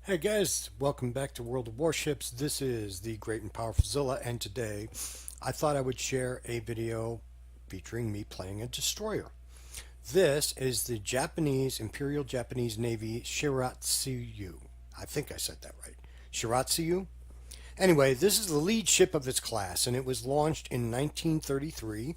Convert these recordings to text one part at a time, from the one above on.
Hey guys, welcome back to World of Warships. This is the Great and Powerful Zilla, and today I thought I would share a video featuring me playing a destroyer. This is the Imperial Japanese Navy Shiratsuyu. I think I said that right. Shiratsuyu? Anyway, this is the lead ship of its class, and it was launched in 1933,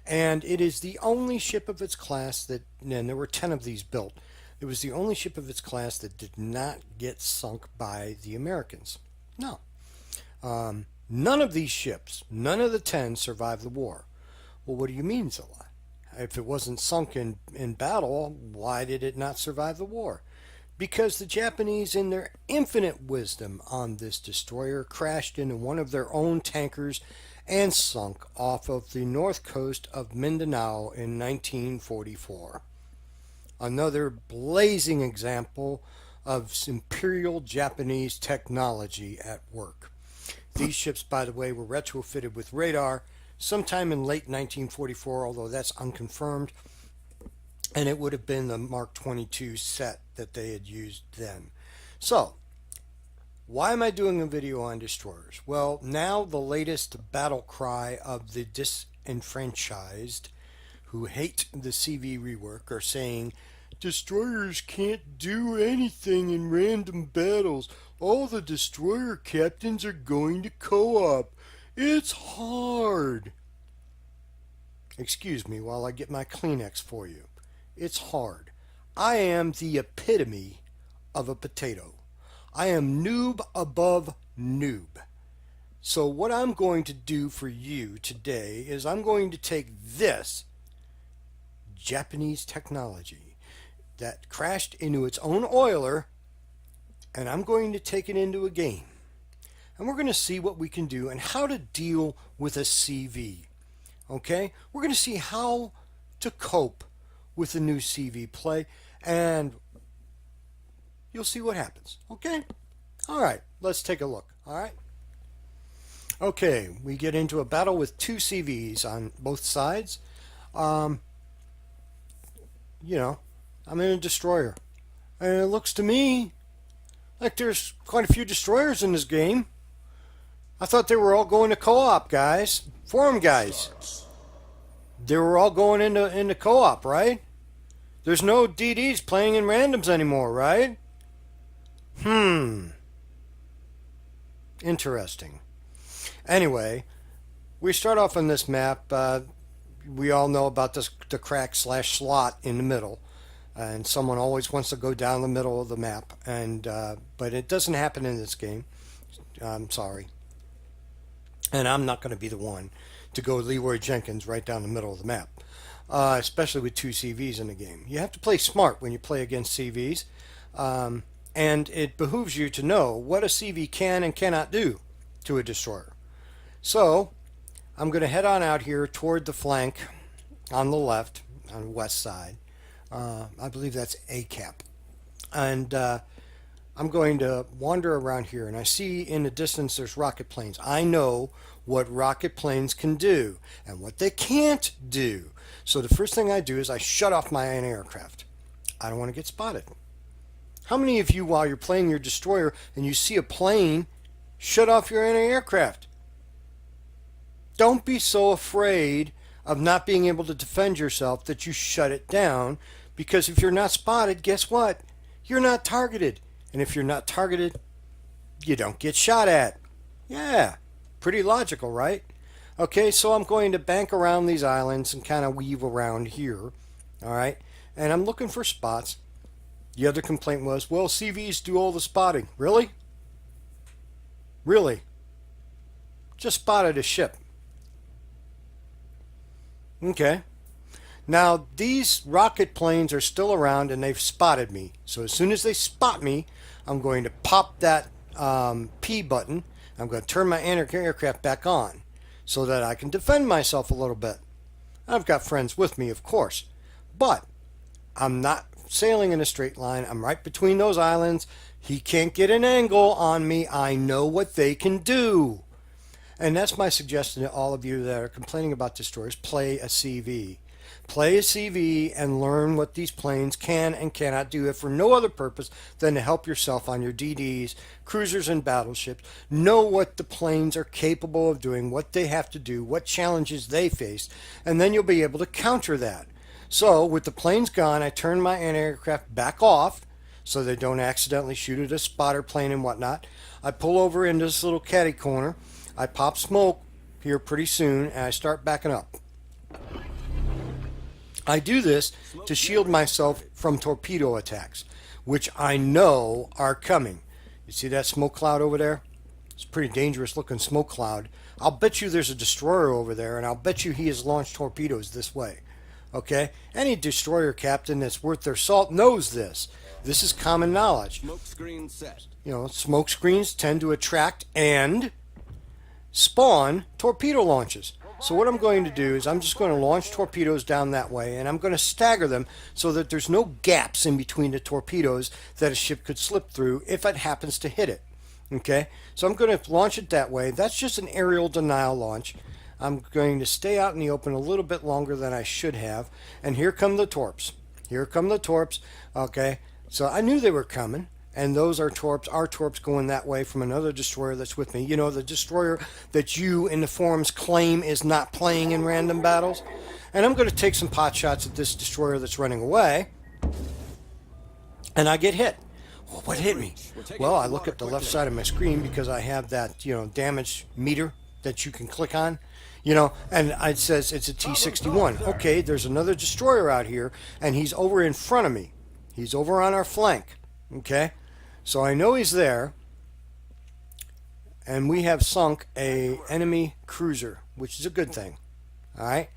and it is the only ship of its class and there were 10 of these built. It was the only ship of its class that did not get sunk by the Americans. No. None of these ships, none of the 10 survived the war. Well, what do you mean, Zilla? If it wasn't sunk in battle, why did it not survive the war? Because the Japanese, in their infinite wisdom on this destroyer, crashed into one of their own tankers and sunk off of the north coast of Mindanao in 1944. Another blazing example of Imperial Japanese technology at work. These ships, by the way, were retrofitted with radar sometime in late 1944, although that's unconfirmed, and it would have been the Mark 22 set that they had used then. So, why am I doing a video on destroyers? Well, now the latest battle cry of the disenfranchised who hate the CV rework are saying, destroyers can't do anything in random battles. All the destroyer captains are going to co-op. It's hard. Excuse me while I get my Kleenex for you. It's hard. I am the epitome of a potato. I am noob above noob. So what I'm going to do for you today is I'm going to take this Japanese technology that crashed into its own oiler, and I'm going to take it into a game. And we're going to see what we can do and how to deal with a CV. Okay? We're going to see how to cope with the new CV play, and you'll see what happens. Okay? All right, let's take a look. All right? Okay, we get into a battle with two CVs on both sides. I'm in a destroyer. And it looks to me like there's quite a few destroyers in this game. I thought they were all going to co-op, guys. Forum guys. They were all going into co-op, right? There's no DDs playing in randoms anymore, right? Interesting. Anyway, we start off on this map. We all know about the crack/slot in the middle. And someone always wants to go down the middle of the map, but it doesn't happen in this game. I'm sorry. And I'm not going to be the one to go Leroy Jenkins right down the middle of the map, especially with two CVs in the game. You have to play smart when you play against CVs, and it behooves you to know what a CV can and cannot do to a destroyer. So I'm going to head on out here toward the flank on the left, on the west side. I believe that's A cap. And I'm going to wander around here, and I see in the distance there's rocket planes. I know what rocket planes can do and what they can't do. So the first thing I do is I shut off my anti-aircraft. I don't want to get spotted. How many of you, while you're playing your destroyer and you see a plane, shut off your anti-aircraft? Don't be so afraid of not being able to defend yourself that you shut it down. Because if you're not spotted, guess what? You're not targeted. And if you're not targeted, you don't get shot at. Yeah, pretty logical, right? Okay, so I'm going to bank around these islands and kind of weave around here. All right, and I'm looking for spots. The other complaint was, well, CVs do all the spotting. Really? Really? Just spotted a ship. Okay. Now, these rocket planes are still around and they've spotted me. So as soon as they spot me, I'm going to pop that P button. I'm going to turn my anti-aircraft back on so that I can defend myself a little bit. I've got friends with me, of course. But I'm not sailing in a straight line. I'm right between those islands. He can't get an angle on me. I know what they can do. And that's my suggestion to all of you that are complaining about destroyers. Play a CV. Play a CV and learn what these planes can and cannot do, if for no other purpose than to help yourself on your DDs, cruisers, and battleships. Know what the planes are capable of doing, what they have to do, what challenges they face, and then you'll be able to counter that. So with the planes gone, I turn my anti-aircraft back off so they don't accidentally shoot at a spotter plane and whatnot. I pull over into this little caddy corner. I pop smoke here pretty soon, and I start backing up. I do this to shield myself from torpedo attacks, which I know are coming. You see that smoke cloud over there? It's a pretty dangerous looking smoke cloud. I'll bet you there's a destroyer over there, and I'll bet you he has launched torpedoes this way. Okay? Any destroyer captain that's worth their salt knows this. This is common knowledge. Smoke screen set. You know, smoke screens tend to attract and spawn torpedo launches. So what I'm going to do is I'm just going to launch torpedoes down that way, and I'm going to stagger them so that there's no gaps in between the torpedoes that a ship could slip through if it happens to hit it. Okay? So I'm going to launch it that way. That's just an aerial denial launch. I'm going to stay out in the open a little bit longer than I should have. And here come the torps. Here come the torps. Okay? So I knew they were coming. And those are torps, our torps going that way from another destroyer that's with me. You know, the destroyer that you in the forums claim is not playing in random battles. And I'm going to take some pot shots at this destroyer that's running away. And I get hit. Well, what hit me? Well, I look at the left side of my screen because I have that, you know, damage meter that you can click on. You know, and it says it's a T-61. Okay, there's another destroyer out here, and he's over in front of me. He's over on our flank. Okay? So I know he's there, and we have sunk a enemy cruiser, which is a good thing. All right.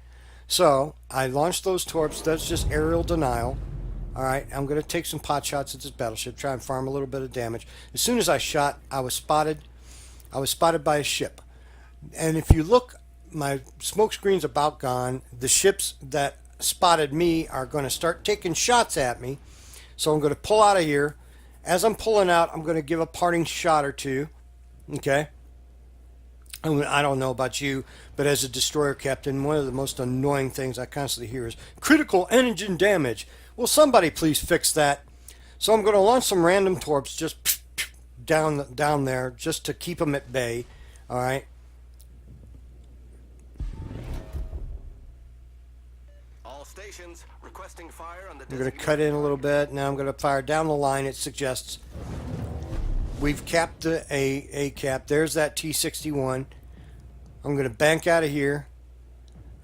So I launched those torps. That's just aerial denial. All right. I'm going to take some pot shots at this battleship, try and farm a little bit of damage. As soon as I shot, I was spotted. I was spotted by a ship, and if you look, my smoke screen's about gone. The ships that spotted me are going to start taking shots at me. So I'm going to pull out of here. As I'm pulling out, I'm going to give a parting shot or two. Okay? I don't know about you, but as a destroyer captain, one of the most annoying things I constantly hear is critical engine damage. Will somebody please fix that? So I'm going to launch some random torps just down there just to keep them at bay. All right? Stations requesting fire on the I'm going to cut in a little bit. Now I'm going to fire down the line. It suggests we've capped the A cap. There's that T-61. I'm going to bank out of here,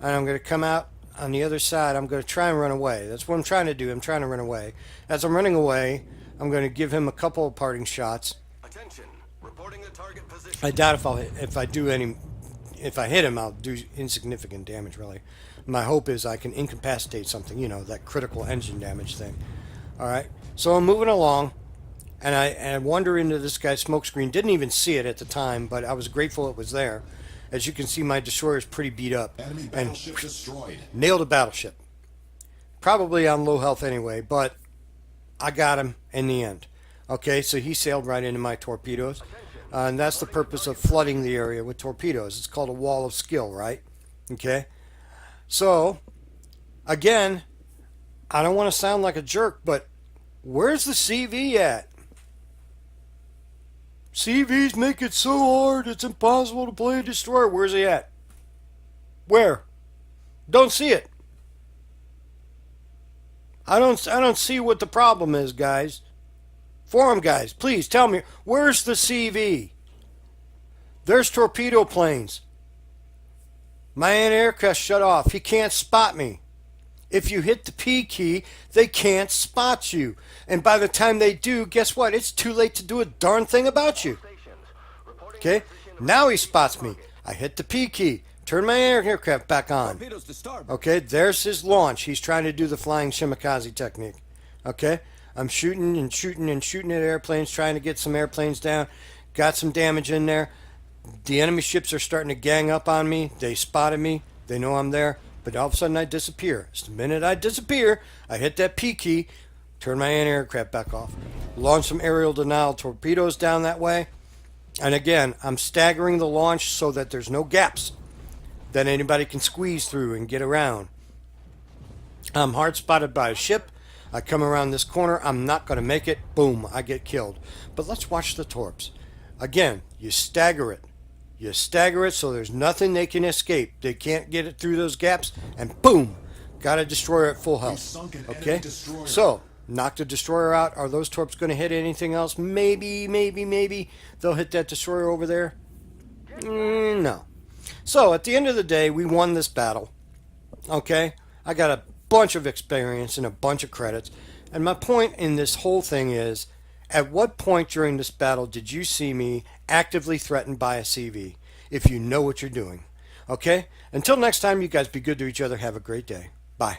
and I'm going to come out on the other side. I'm going to try and run away. That's what I'm trying to do. I'm trying to run away. As I'm running away, I'm going to give him a couple of parting shots. Attention, reporting the target position. I doubt if I hit him, I'll do insignificant damage, really. My hope is I can incapacitate something, you know, that critical engine damage thing. All right. So I'm moving along, and I wander into this guy's smoke screen. Didn't even see it at the time, but I was grateful it was there. As you can see, my destroyer is pretty beat up. Enemy battleship destroyed. Nailed a battleship. Probably on low health anyway, but I got him in the end. Okay, so he sailed right into my torpedoes. And that's the purpose of flooding the area with torpedoes. It's called a wall of skill, right? Okay. So, again, I don't want to sound like a jerk, but where's the CV at? CVs make it so hard, it's impossible to play a destroyer. Where's he at? Where? Don't see it. I don't see what the problem is, guys. Forum guys, please tell me, where's the CV? There's torpedo planes. My anti-aircraft shut off. He can't spot me. If you hit the P key, they can't spot you. And by the time they do, guess what? It's too late to do a darn thing about you. Okay? Now he spots me. I hit the P key. Turn my aircraft back on. Okay, there's his launch. He's trying to do the flying shimakaze technique. Okay? I'm shooting and shooting and shooting at airplanes, trying to get some airplanes down. Got some damage in there. The enemy ships are starting to gang up on me. They spotted me. They know I'm there. But all of a sudden I disappear. Just the minute I disappear, I hit that P key, turn my anti-aircraft back off. Launch some aerial denial torpedoes down that way. And again, I'm staggering the launch so that there's no gaps that anybody can squeeze through and get around. I'm hard spotted by a ship. I come around this corner. I'm not going to make it. Boom, I get killed. But let's watch the torps. Again, you stagger it. You stagger it so there's nothing they can escape. They can't get it through those gaps. And boom, got a destroyer at full health. Okay? So, knock the destroyer out. Are those torps going to hit anything else? Maybe, maybe, maybe. They'll hit that destroyer over there. No. So, at the end of the day, we won this battle. Okay? I got a bunch of experience and a bunch of credits. And my point in this whole thing is, at what point during this battle did you see me actively threatened by a CV? If you know what you're doing. Okay? Until next time, you guys be good to each other. Have a great day. Bye.